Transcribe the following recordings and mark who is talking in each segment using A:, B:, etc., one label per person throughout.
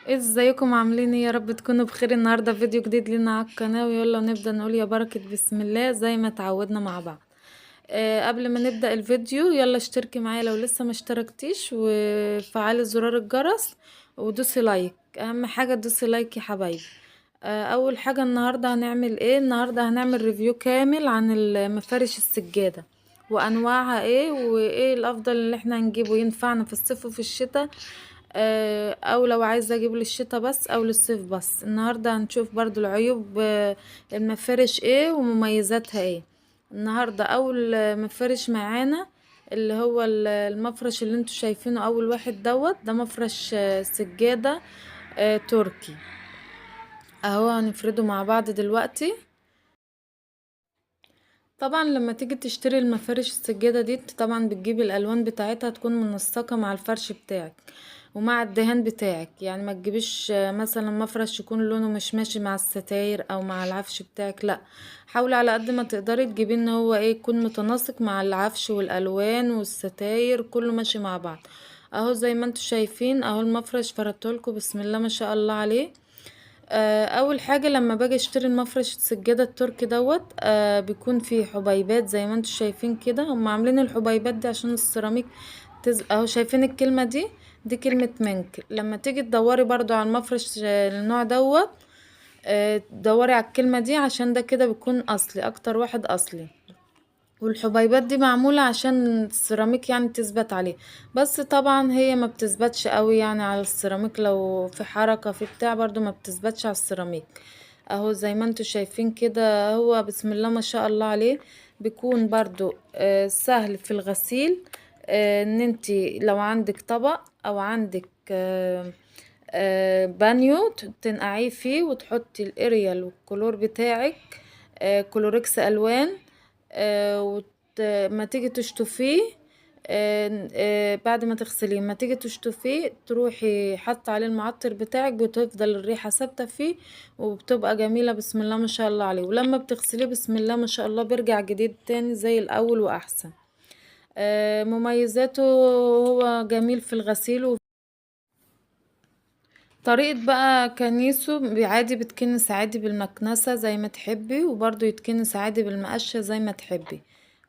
A: ازيكم عاملين ايه؟ يا رب تكونوا بخير. النهارده فيديو جديد لنا على القناه، ويلا نبدا نقول يا بركه بسم الله زي ما تعودنا مع بعض. قبل ما نبدا الفيديو يلا اشتركي معايا لو لسه ما اشتركتيش، وفعلي زرار الجرس ودوسي لايك. اهم حاجه دوسي لايك يا حبايبي. اول حاجه النهارده هنعمل ايه؟ النهارده هنعمل ريفيو كامل عن مفارش السجاده وانواعها ايه، وايه الافضل اللي احنا نجيبه ينفعنا في الصيف وفي الشتاء. او لو عايزه اجيب للشتاء بس او للصيف بس. النهارده هنشوف برضو العيوب المفارش ايه ومميزاتها ايه. النهارده اول مفرش معانا اللي هو المفرش اللي انتوا شايفينه اول واحد ده مفرش سجاده تركي. اهو هنفرده مع بعض دلوقتي. طبعا لما تيجي تشتري المفارش السجادة دي طبعا بتجيب الالوان بتاعتها تكون منسقة مع الفرش بتاعك ومع الدهان بتاعك. يعني ما تجيبش مثلا مفرش يكون لونه مش ماشي مع الستاير او مع العفش بتاعك، لا. حاولي على قد ما تقدري تجيبي ان هو ايه يكون متناسق مع العفش والالوان والستاير كله ماشي مع بعض. اهو زي ما انتوا شايفين اهو المفرش فردتهولكوا بسم الله ما شاء الله عليه. اول حاجه لما باجي اشتري المفرش السجاده التركي بيكون فيه حبيبات زي ما انتم شايفين كده. هم عاملين الحبيبات دي عشان السيراميك اهو شايفين الكلمه دي كلمه منك. لما تيجي تدوري برضو على المفرش النوع دوري على الكلمه دي عشان ده كده بيكون اصلي، اكتر واحد اصلي. والحبيبات دي معمولة عشان السيراميك يعني تثبت عليه. بس طبعا هي ما بتثبتش قوي يعني على السيراميك، لو في حركة في بتاع برضو ما بتثبتش على السيراميك. اهو زي ما انتوا شايفين كده هو بسم الله ما شاء الله عليه. بيكون برضو سهل في الغسيل. ان انتي لو عندك طبق او عندك بانيو تنقعيه فيه وتحطي الاريال والكلور بتاعك، كلوركس الوان. ما تيجي تشطفيه، بعد ما تغسليه ما تيجي تشطفيه تروحي حاطه عليه المعطر بتاعك بتفضل الريحه ثابته فيه وبتبقى جميله بسم الله ما شاء الله عليه. ولما بتغسليه بسم الله ما شاء الله بيرجع جديد تاني زي الاول واحسن. مميزاته هو جميل في الغسيل. طريقة بقى كنيسه عادي بتكنس عادي بالمكنسة زي ما تحبي، وبرضو يتكنس عادي بالمقشة زي ما تحبي.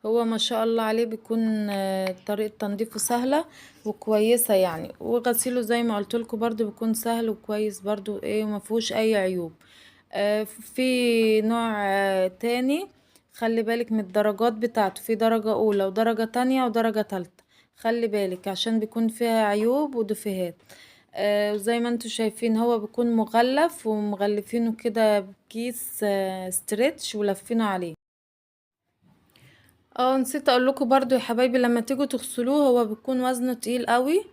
A: هو ما شاء الله عليه بيكون طريقة تنظيفه سهلة وكويسة يعني، وغسيله زي ما قلتلكوا برضو بيكون سهل وكويس برضو ايه ومفهوش اي عيوب. في نوع تاني. خلي بالك من الدرجات بتاعته، في درجة اولى ودرجة تانية ودرجة تالتة. خلي بالك عشان بيكون فيها عيوب ودفهات. زي ما انتوا شايفين هو بيكون مغلف ومغلفينه كده بكيس ستريتش ولفينه عليه. اه نسيت اقول لكم برضو يا حبايبي لما تيجوا تغسلوه هو بيكون وزنه تقيل قوي.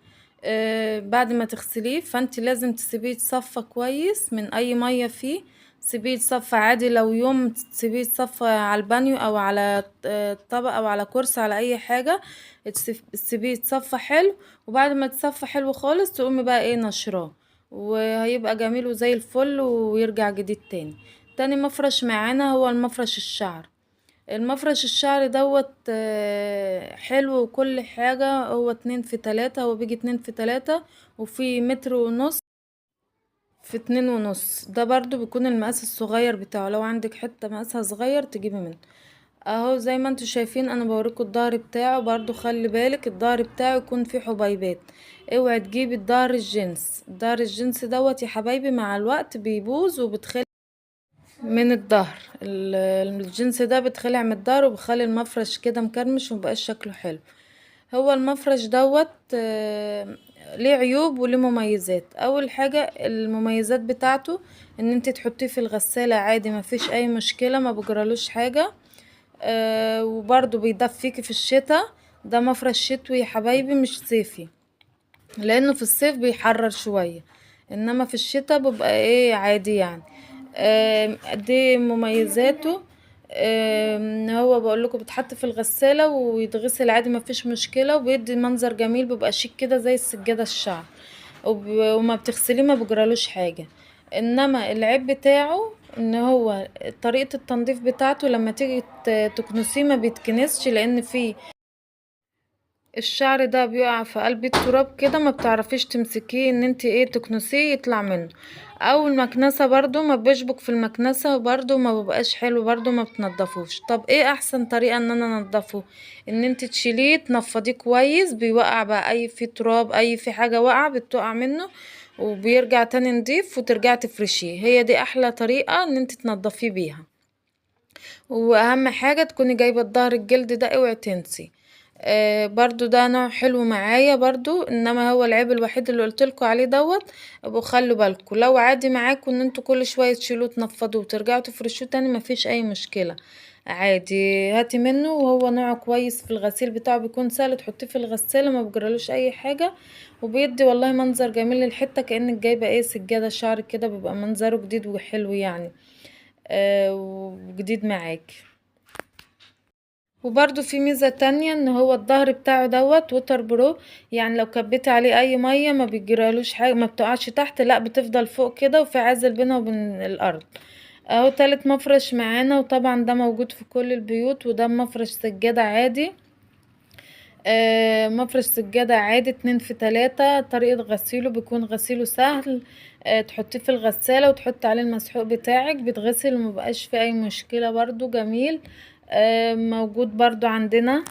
A: بعد ما تغسليه فانت لازم تسيبيه يتصفى كويس من اي مية فيه. سيبيه يتصفى عادي، لو يوم تسيبيه يتصفى على البانيو او على طبق او على كرسي على اي حاجة. تسيبيه يتصفى حلو، وبعد ما يتصفى حلو خالص تقومي بقى ايه نشراه، وهيبقى جميل وزي الفل ويرجع جديد تاني. تاني مفرش معانا هو المفرش الشعر. المفرش الشعر حلو وكل حاجة. هو 2 في 3، هو بيجي 2 في 3 وفي متر ونص في 2.5. ده برضو بيكون المقاس الصغير بتاعه، لو عندك حتة مقاسها صغير تجيبي منه. اهو زي ما انتوا شايفين انا بوريكم الظهر بتاعه برضو. خلي بالك الظهر بتاعه يكون فيه حبيبات. اوعي تجيبي الظهر الجنس يا حبايبي مع الوقت بيبوظ وبتخلي من الظهر. الجنس ده بتخلع من الظهر وبخلي المفرش كده مكرمش ومبقاش شكله حلو. هو المفرش ليه عيوب وليه مميزات. اول حاجة المميزات بتاعته ان انت تحطيه في الغسالة عادي ما فيش اي مشكلة، ما بجرالوش حاجة. وبرضو بيدفيكي في الشتاء. ده مفرش شتوي يا حبايبي مش صيفي، لانه في الصيف بيحرر شوية، انما في الشتاء بيبقى ايه عادي يعني. دي مميزاته. هو بقول لكم بيتحط في الغسالة ويتغسل عادي ما فيش مشكلة، وبيدي منظر جميل بيبقى شيك كده زي السجادة الشعر. وما بتغسليه ما بجرالوش حاجة. انما العيب بتاعه ان هو طريقة التنظيف بتاعته لما تيجي تكنسيه ما بيتكنسش، لان فيه الشعر ده بيقع في قلب التراب كده، ما بتعرفيش تمسكيه ان انت ايه تكنسيه يطلع منه، او المكنسه برضو ما بيشبك في المكنسه برضو ما بيبقاش حلو برضو ما بتنضفوش. طب ايه احسن طريقه ان انا انضفه؟ ان انت تشيليه تنفضيه كويس، بيوقع بقى اي في تراب اي في حاجه واقعه بتقع منه، وبيرجع تاني نضيف وترجع تفرشيه. هي دي احلى طريقه ان انت تنضفيه بيها. واهم حاجة تكوني جايبة الظهر الجلد ده، اوعي تنسي. برضو ده نوع حلو معايا برضو، انما هو العيب الوحيد اللي قلتلكوا عليه دوت. ابقوا خلوا بالكوا لو عادي معاكوا ان انتوا كل شوية تشيلوه تنفضوه وترجعوا تفرشوه تاني، مفيش اي مشكلة عادي. هاتي منه وهو نوعه كويس في الغسيل بتاعه، بيكون سهل تحطيه في الغسالة ما بيجرالوش اي حاجة، وبيدي والله منظر جميل للحتة، كأنك جايبة ايه سجادة شعر كده، بيبقى منظره جديد وحلو يعني. وجديد معاك. وبرده في ميزة تانية ان هو الظهر بتاعه دوت ووتر برو، يعني لو كبيتي عليه اي مية ما بيجرالوش حاجة، ما بتقعش تحت، لا بتفضل فوق كده وفي عازل بينها وبين الارض. اهو تالت مفرش معانا، وطبعا ده موجود في كل البيوت، وده مفرش سجادة عادي. مفرش سجادة عادي 2 في 3. طريقة غسيله بيكون غسيله سهل. تحطيه في الغسالة وتحطي عليه المسحوق بتاعك، بيتغسل ومبقاش فيه اي مشكلة برضو جميل. موجود برضو عندنا.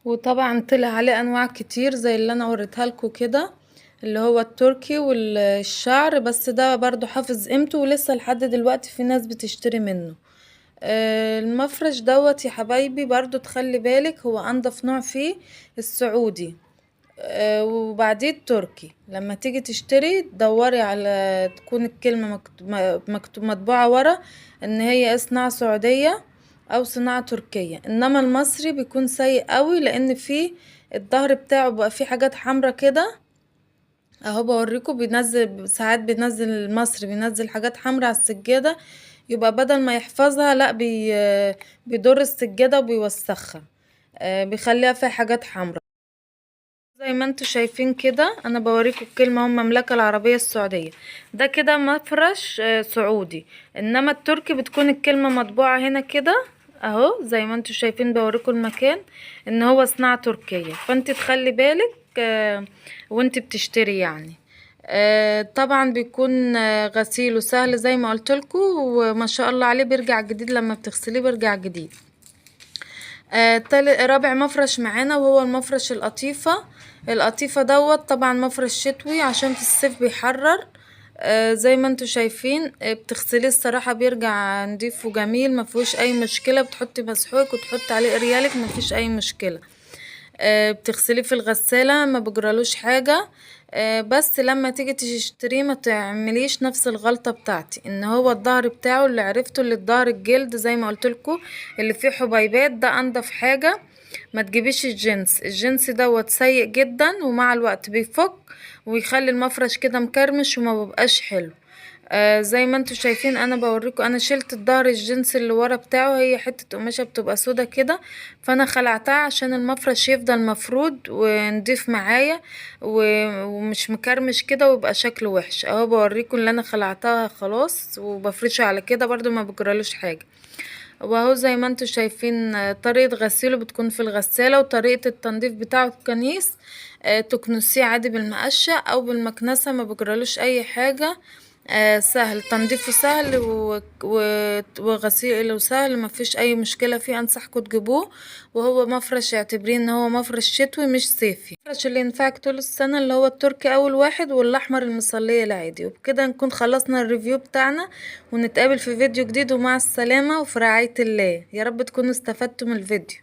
A: وطبعا طلع عليه انواع كتير زي اللي انا وريتها لكم كده، اللي هو التركي والشعر، بس ده برضو حافظ قيمته ولسه لحد دلوقتي في ناس بتشتري منه. المفرش دوت يا حبايبي برضو تخلي بالك هو انضف نوع فيه السعودي. وبعديه التركي. لما تيجي تشتري دوري على تكون الكلمة مكتوب مطبوعة ورا ان هي صناعة سعودية او صناعة تركية، انما المصري بيكون سيء قوي لان فيه الظهر بتاعه بقى فيه حاجات حمرا كده. اهو بوريكم بينزل ساعات، بينزل المصري بينزل حاجات حمرا على السجادة، يبقى بدل ما يحفظها لا بيضر السجادة وبيوسخها. بيخليها فيها حاجات حمرا. زي ما انتوا شايفين كده انا بوريكم الكلمة هم المملكة العربية السعودية. ده كده مفرش سعودي، انما التركي بتكون الكلمة مطبوعة هنا كده. اهو زي ما انتوا شايفين بوريكم المكان ان هو صناعة تركية، فانت تخلي بالك وانت بتشتري يعني. طبعا بيكون غسيله سهل زي ما قلتلكوا، وما شاء الله عليه بيرجع جديد لما بتغسليه بيرجع جديد. رابع مفرش معانا وهو المفرش القطيفة. القطيفة دوت طبعا مفرش شتوي عشان في الصيف بيحرر. زي ما انتوا شايفين بتغسليه الصراحة بيرجع نضيف وجميل مفيهوش اي مشكلة، بتحطي مسحوق وتحطي عليه اريالك مفيش اي مشكلة. بتغسليه في الغسالة ما بجرالوش حاجة. بس لما تيجي تشتريه ما تعمليش نفس الغلطة بتاعتي، ان هو الظهر بتاعه اللي عرفته اللي الظهر الجلد زي ما قلتلكوا اللي فيه حبيبات ده انضف حاجة. ما تجيبيش الجنس دوت سيء جدا، ومع الوقت بيفك ويخلي المفرش كده مكرمش وما بيبقاش حلو. زي ما انتوا شايفين انا بوريكم، انا شلت الظهر الجنس اللي ورا بتاعه، هي حتة قماشة بتبقى سودا كده، فانا خلعتها عشان المفرش يفضل مفرود ونضيف معايا ومش مكرمش كده ويبقى شكله وحش. اهو بوريكم اللي انا خلعتها خلاص وبفرشه على كده برضو ما بجرالوش حاجة. وهو زي ما انتوا شايفين طريقة غسيله بتكون في الغسالة، وطريقة التنظيف بتاعه الكنيس تكنسيه عادي بالمقشة او بالمكنسة ما بجرالوش اي حاجة. سهل تنظيفه سهل وغسيله سهل ما فيش اي مشكلة فيه. انصحكم تجيبوه، وهو مفرش اعتبريه ان هو مفرش شتوي مش صيفي، المفرش اللي ينفعك طول السنة اللي هو التركي اول واحد والاحمر المصلية العادي. وبكده نكون خلصنا الريفيو بتاعنا، ونتقابل في فيديو جديد، ومع السلامة وفي رعاية الله. يا رب تكونوا استفدتوا من الفيديو.